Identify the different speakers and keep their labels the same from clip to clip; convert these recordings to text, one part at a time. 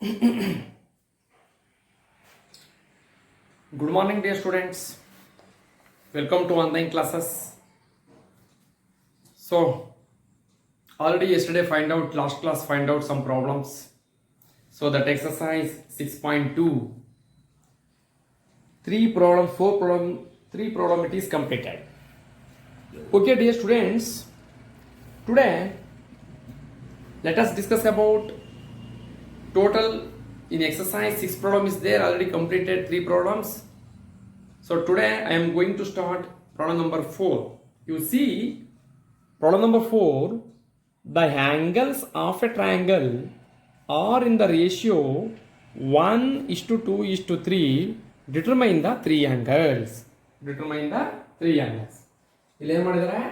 Speaker 1: Good morning, dear students. Welcome to online classes. So, already yesterday last class find out some problems. So that exercise 6.2, 3 problem it is completed. Okay, dear students, today let us discuss about total in exercise 6 problem is there, already completed 3 problems. So today I am going to start problem number 4. You see, problem number 4, the angles of a triangle are in the ratio 1:2:3. Determine the 3 angles. Determine the 3 angles. ಇಲ್ಲಿ ಏನು ಮಾಡಿದ್ದಾರೆ,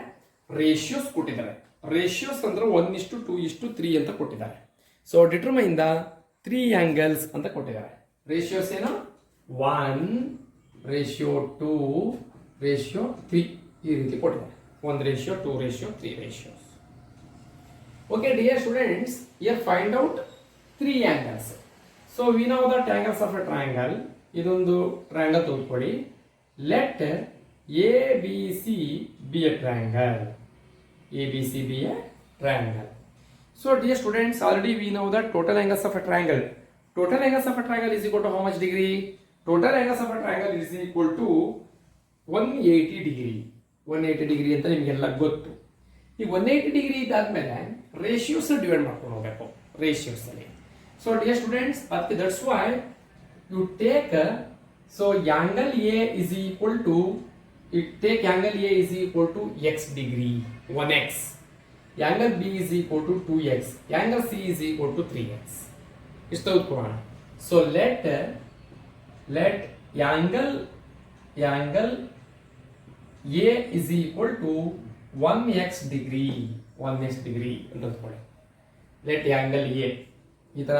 Speaker 1: ratios ಕೊಟ್ಟಿದ್ದಾರೆ. Ratios ಅಂದ್ರೆ 1:2:3 ಅಂತ ಕೊಟ್ಟಿದ್ದಾರೆ. So determine the 3 angles ಅಂತ ಕೊಟ್ಟಿದ್ದಾರೆ. Ratios ಏನು, 1:2:3 ಈ ರೀತಿ ಕೊಟ್ಟಿದ್ದಾರೆ. 1:2:3 ratios. Okay, dear students, here find out 3 angles. So we know the angles of a triangle. ಇದೊಂದು ಟ್ರಯಾಂಗಲ್ ತೆಗೆದುಕೊಳ್ಳಿ. Let ABC be a triangle. ABC be a triangle. So dear students, already we know that total angles of a triangle. Total angles of a triangle is equal to how much degree? Total angles of a triangle is equal to 180 degree. 180 degree ಅಂತ ನಿಮಗೆಲ್ಲ ಗೊತ್ತು. ಈ 180 degree ಇದಾದ್ಮೇಲೆ ratios divide ಮಾಡ್ಕೊಂಡು ಹೋಗಬೇಕು ratios ಅಲ್ಲಿ. So dear students, ಅದಕ್ಕೆ that's why you take, so angle A is equal to, take angle A is equal to x degree, 1x. Angle B is equal to 2x. Angle C is equal to 3x. ಇಷ್ಟು ಕೊಡೋಣ. So let angle A is equal to 1x degree ಅಂತ ಅಂದ್ಕೊಳ್ಳಿ. let angle A ಈ ತರ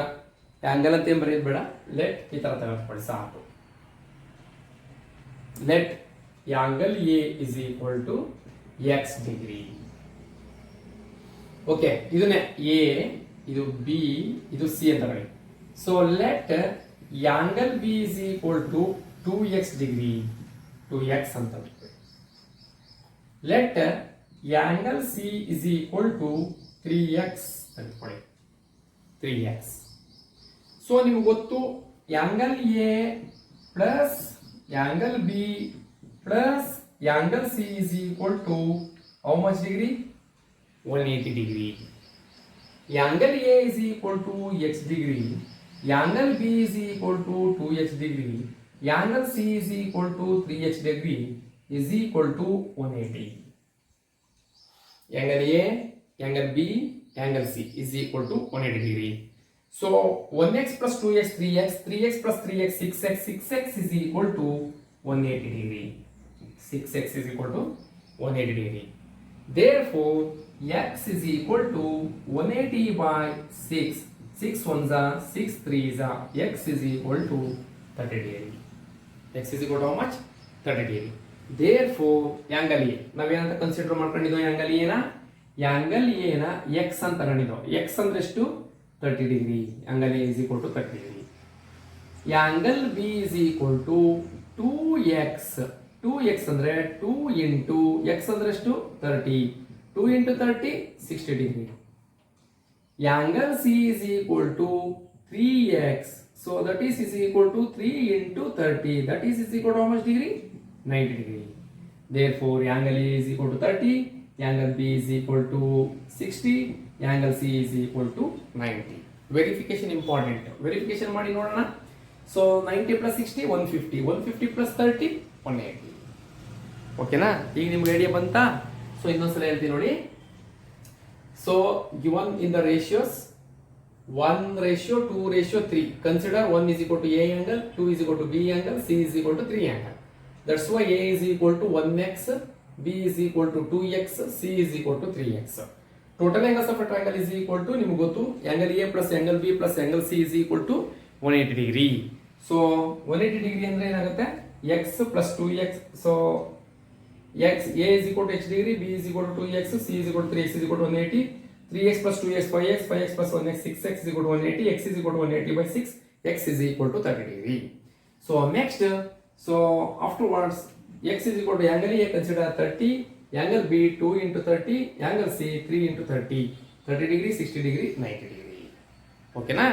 Speaker 1: angle ಅಂತ ಏನು ಬರೆಯೋದು ಬೇಡ, let ಈ ತರ ತೆಗೆದುಕೊಳ್ಳಿ ಸಾಕು. let angle A is equal to x degree. Okay, ಇದನ್ನೇ A, ಇದು B, ಇದು C ಅಂತ ಬರೆಯಿ. So let angle B is equal to 2x degree, 2x ಅಂತ ಬರೆಯಿ. Let angle C is equal to 3x ಅಂತ ಬರೆಯಿ, 3x. ಸೊ ನಿಮಗೆ ಗೊತ್ತು angle A plus angle B plus angle C is equal to how much degree? 180 degree. Angle A is equal to x degree. Angle B is equal to 2x degree. Angle C is equal to 3x degree is equal to 180. Angle A, angle B, angle C is equal to 180 degree. So 1x plus 2x 3x, 3x plus 3x 6x, 6x is equal to 180 degree. 6x is equal to 180 degree. Therefore, x is equal to 180 by 6. 6 ones are 6 3s are. X is equal to 30 degree. X is equal to how much? 30 degree. Therefore, angle A. ನಾವೇನಂತ consider ಮಾಡ್ಕೊಂಡಿದ್ದೋ angle A ನ? angle A ನ x ಅಂತ ತಗೊಂಡಿದ್ದೋ. x ಅಂದ್ರೆ ಎಷ್ಟು? 30 degree. Angle A is equal to 30 degree. Angle B is equal to 2x. 2x ಅಂದ್ರೆ 2 into x ಅಂದ್ರೆ ಎಷ್ಟು? 30. 2 into 30 60 degree. Angle C is equal to 3x. So that is equal to 3 into 30. That is equal to how much degree? 90 degree. Therefore angle A is equal to 30. Angle B is equal to 60. Angle C is equal to 90. Verification important. Verification ಮಾಡಿ ನೋಡೋಣ. So 90 plus 60 150. 150 plus 30 180. ಓಕೆನಾ? ಈಗ ನಿಮ್ಗೆ idea ಬಂತಾ? So ಇನ್ನೊಂದ್ಸಲ ಹೇಳ್ತೀನಿ ನೋಡಿ. So given in the ratios 1:2:3. Consider 1 is equal to A angle, 2 is equal to B angle, C is equal to 3 angle. That's why A is equal to 1x, B is equal to 2x, C is equal to 3x. Total angles of a triangle is equal to, ನಿಮ್ಗೆ ಗೊತ್ತು, angle A plus angle B plus angle C is equal to 180 degree. So 180 degree ಅಂದ್ರೆ ಏನಾಗುತ್ತೆ? x plus 2x. So x A is equal to h degree, B is equal to 2x, C is equal to 3x is equal to 180. 3x plus 2x 5x 5x plus 1x 6x is equal to 180, x is equal to 180 by 6, x is equal to 30 degree. So next, so afterwards x is equal to angle A, consider 30, angle B 2 into 30, angle C 3 into 30, 30 degree, 60 degree, 90 degree. Okay na?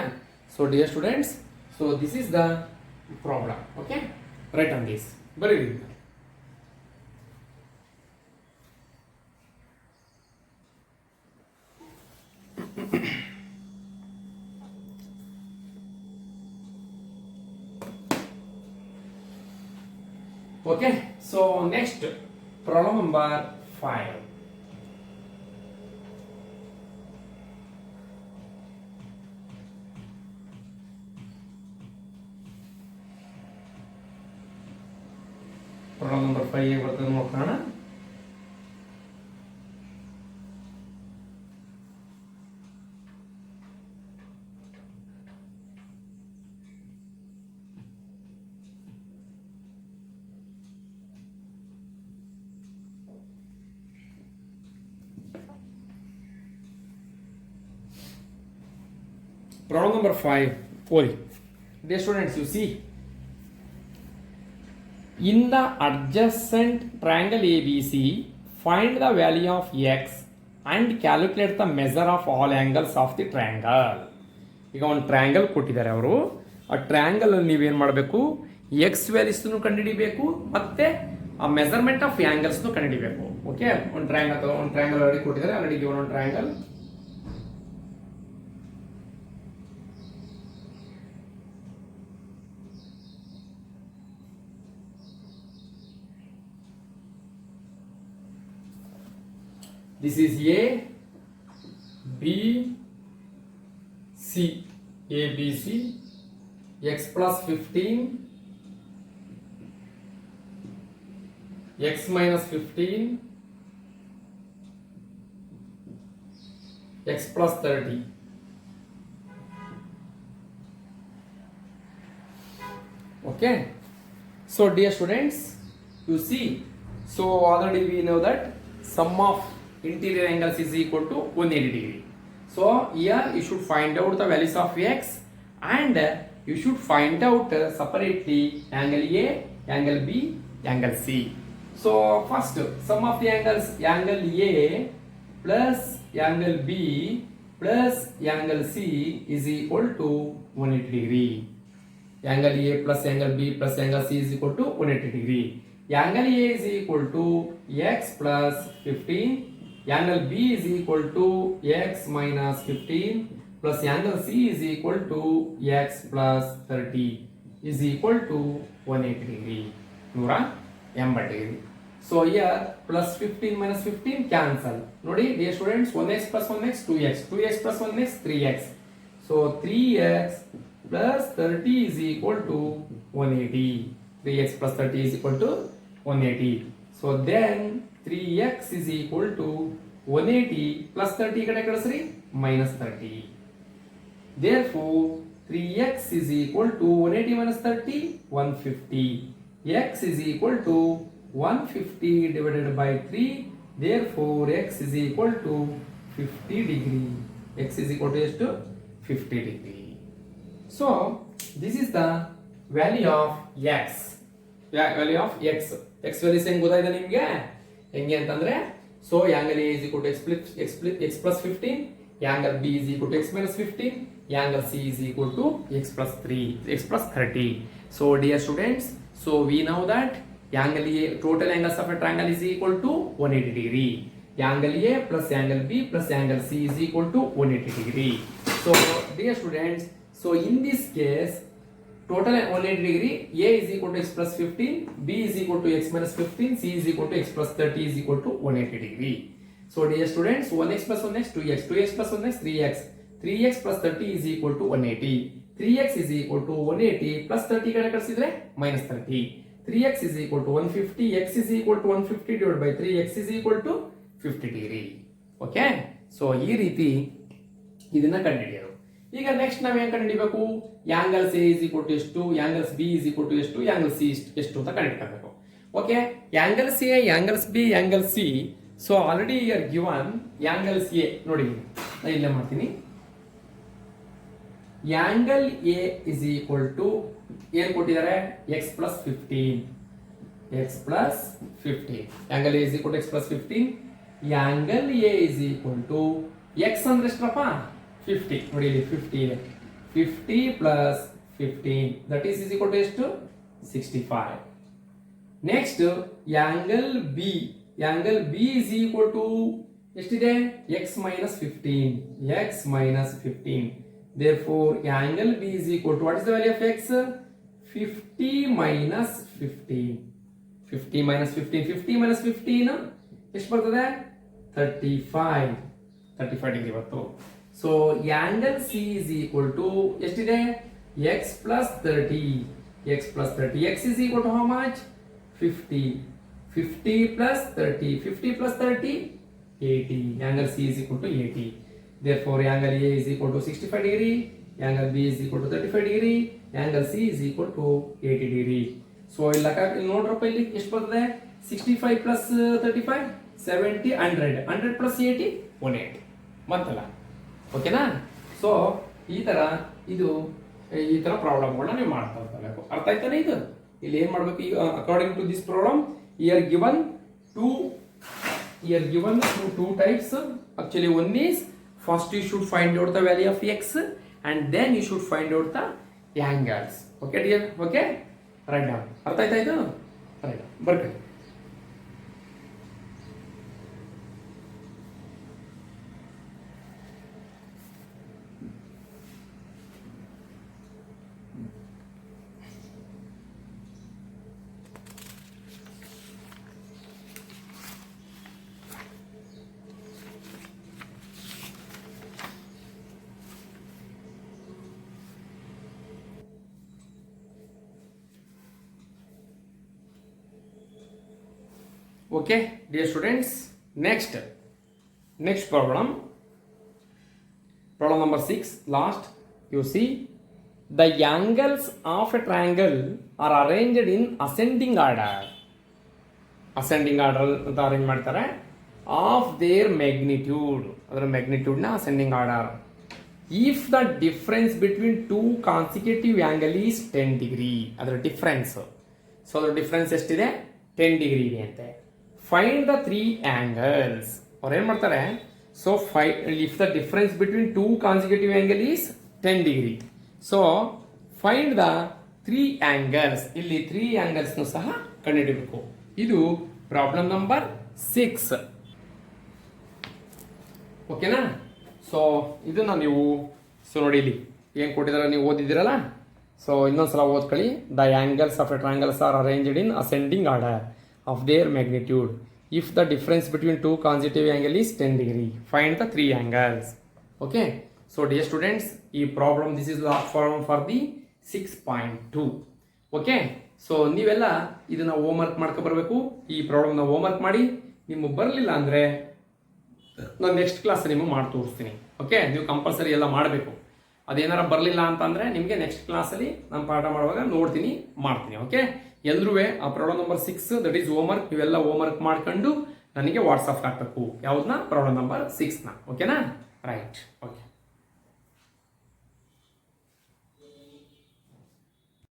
Speaker 1: So dear students, so this is the problem. Okay, write on this. Very good. Okay, so next problem number 5. Problem number 5 ಬರ್ತದೆ ನೋಡೋಣ. Problem number 5. Oi. Dear students, you see, in the adjacent triangle ABC, find the value of x and calculate the measure of all angles of the triangle. ಈಗ ಒಂದು triangle ಕೊಟ್ಟಿದ್ದಾರೆ ಅವರು. ಆ triangle ಅಲ್ಲಿ ನೀವೇನು ಮಾಡಬೇಕು, ಎಕ್ಸ್ ವ್ಯಾಲ್ಯೂಸ್ನು ಕಂಡುಹಿಡಿಬೇಕು ಮತ್ತೆ ಆ ಮೆಜರ್ಮೆಂಟ್ ಆಫ್ ಆಂಗಲ್ಸ್ನು ಕಂಡುಹಿಡಿಬೇಕು. ಓಕೆ, ಒಂದು ಟ್ರಯಾಂಗಲ್ ಆಲ್ರೆಡಿ ಕೊಟ್ಟಿದ್ದಾರೆ, ಆಲ್ರೆಡಿ ಗಿವನ್ ಒಂದು triangle. This is A, B, C, A, B, C, x plus 15, x minus 15, x plus 30. Okay, so dear students, you see, so already we know that sum of interior angles is equal to 180 degree. So here you should find out the values of x and you should find out separately angle A, angle B, angle C. So first sum of the angles, angle A plus angle B plus angle C is equal to 180 degree. Angle A plus angle B plus angle C is equal to 180 degree. Angle A is equal to x plus 15, angle B is equal to x minus 15 plus angle C is equal to x plus 30 is equal to 180 degree. 180 degree. So here plus 15 minus 15 cancel. Nodi dear students, 1x plus 1x 2x, 2x plus 1x 3x. So 3x plus 30 is equal to 180. 3x plus 30 is equal to 180. So then 3x is equal to 180 plus 30 kada kadasri minus 30. Therefore 3x is equal to 180 minus 30 150. X is equal to 150 divided by 3. Therefore x is equal to 50 degree. X is equal to 50 degree. So this is the value of x. Value of x. X value ಹೆಂಗೆ ಗೊತ್ತಾಯ್ತಾ ನಿಮಗೆ? ಹೆಂಗೆ ಅಂತಂದ್ರೆ, so angle A is equal to x plus 15, angle B is equal to x minus 15, angle C is equal to x plus 30. So dear students, so we know that angle A, total angles of a triangle is equal to 180 degree. Angle A plus angle B plus angle C is equal to 180 degree. So dear students, so in this case total 180 degree, A is equal to x plus 15, B is equal to x minus 15, C is equal to x plus 30 is equal to 180 degree. So dear students, 1x plus 1x 2x, 2x plus 1x 3x, 3x plus 30 is equal to 180, 3x is equal to 180 plus 30 kada ಕಳಿಸಿದ್ರೆ minus 30, 3x is equal to 150, x is equal to 150 divided by 3, x is equal to 50 degree. Okay, so ಈ ರೀತಿ ಇದನ್ನ ಕಂಡುಹಿಡಿಯೋದು. ಈಗ next ನಾವು ಏನು ಕಂಡುಹಿಡಿಯಬೇಕು, angles A is equal to ಎಷ್ಟು, angles B is equal to ಎಷ್ಟು, ಆಂಗಲ್ ಸಿ ಎಷ್ಟು ಅಂತ ಕಂಡುಹಿಡ್ಕೋಬೇಕು. Okay, angles A, angles B, angle C so already you're given angles A ನೋಡಿ ನಾನು ಇಲ್ಲೇ ಮಾಡ್ತೀನಿ. Angle A is equal to ಏನ್ ಕೊಟ್ಟಿದ್ದಾರೆ x plus 15. X plus 15 angle A is equal to x plus 15. Angle A is equal to x ಅಂದ್ರೆ ಎಷ್ಟಪ್ಪ 50 ನೋಡಿ ಇಲ್ಲಿ 50 ಇದೆ. 50 plus 15 that is equal to ಎಷ್ಟು 65. Next angle B is equal to ಎಷ್ಟಿದೆ x minus 15. X minus 15. therefore angle B is equal to what is the value of x 50 minus 15. 50 minus 15 ಎಷ್ಟು ಬರ್ತದೆ 35 degree ಬಂತು. So angle C is equal to ಎಷ್ಟಿದೆ x plus 30. x is equal to how much 50. 50 plus 30 80. angle C is equal to 80. therefore angle A is equal to 65 degree, angle B is equal to 35 degree, angle C is equal to 80 degree. so ಇಲ್ಲಿ ನೋಡ್ರಪ್ಪ ಇಲ್ಲಿ ಎಷ್ಟು ಬರ್ತದೆ 65 plus 35 70 100 plus 80 180 ಬಂತಲ್ಲ ಓಕೆನಾ. So ಈ ತರ ಪ್ರಾಬ್ಲಮ್ಗಳನ್ನ ನೀವು ಮಾಡ್ತಾ ಇರಬೇಕು. ಅರ್ಥ ಆಯ್ತಾನೆ ಇದು. ಇಲ್ಲಿ ಏನ್ ಮಾಡಬೇಕು ಈಗ according to this problem here given two types. actually one is first you should find out the value of x and then you should find out the angles. okay dear, okay, write down. ಅರ್ಥ ಆಯ್ತಾ ಇದು write down ಬರ್ಕೊಳ್ಳಿ. Okay dear students, next problem number 6 last. you see the angles of a triangle are arranged in ascending order ಅಂತ arrange ಮಾಡ್ತಾರೆ of their magnitude, ಅದರ magnitude ನ ascending order. if the difference between two consecutive angle is 10 degree, ಅದರ difference so ಅದರ difference ಎಷ್ಟಿದೆ 10 degree ಇದೆ ಅಂತೆ. Find the 3 angles. ಅವ್ರು ಏನು ಮಾಡ್ತಾರೆ so if the difference between 2 consecutive angle is 10 degree. So find the 3 angles. ಇಲ್ಲಿ 3 angles ಸಹ ಕಂಡುಹಿಡಿಯಬೇಕು. ಇದು ಪ್ರಾಬ್ಲಮ್ ನಂಬರ್ 6 ಓಕೆನಾ. ಸೊ ಇದನ್ನ ನೀವು ಸೊ ನೋಡಿ ಇಲ್ಲಿ ಏನು ಕೊಟ್ಟಿದ್ದಾರೆ ನೀವು ಓದಿದ್ದೀರಲ್ಲ. ಸೊ ಇನ್ನೊಂದ್ಸಲ ಓದ್ಕೊಳ್ಳಿ. The angles of a triangles are arranged in ascending order of their magnitude if the difference between two consecutive angle is 10 degree. find the 3 angles. okay, so dear students ಈ problem this is last problem for the 6.2. okay, so ನೀವೆಲ್ಲ ಇದನ್ನ home work ಮಾಡ್ಕೊ ಬರಬೇಕು. ಈ ಪ್ರಾಬ್ಲಮ್ನ home work ಮಾಡಿ. ನಿಮಗೆ ಬರಲಿಲ್ಲ ಅಂದರೆ ನಾನು ನೆಕ್ಸ್ಟ್ ಕ್ಲಾಸ್ ನಿಮಗೆ ಮಾಡಿ ತೋರಿಸ್ತೀನಿ. ಓಕೆ, ನೀವು ಕಂಪಲ್ಸರಿ ಎಲ್ಲ ಮಾಡಬೇಕು. ಅದೇನಾರ ಬರಲಿಲ್ಲ ಅಂತಂದರೆ ನಿಮಗೆ ನೆಕ್ಸ್ಟ್ ಕ್ಲಾಸಲ್ಲಿ ನಾನು ಪಾಠ ಮಾಡುವಾಗ ನೋಡ್ತೀನಿ ಮಾಡ್ತೀನಿ. ಓಕೆ, ಎಲ್ಲರೂ ಆ problem number 6 that is home work. ನೀವೆಲ್ಲ ಹೋಮ್ ವರ್ಕ್ ಮಾಡ್ಕೊಂಡು ನನಗೆ ವಾಟ್ಸಪ್ ಹಾಕಬೇಕು. ಯಾವುದನ್ನ ಪ್ರಾಬ್ಲಮ್ ನಂಬರ್ 6ನ. ಓಕೆನಾ, ರೈಟ್. ಓಕೆ.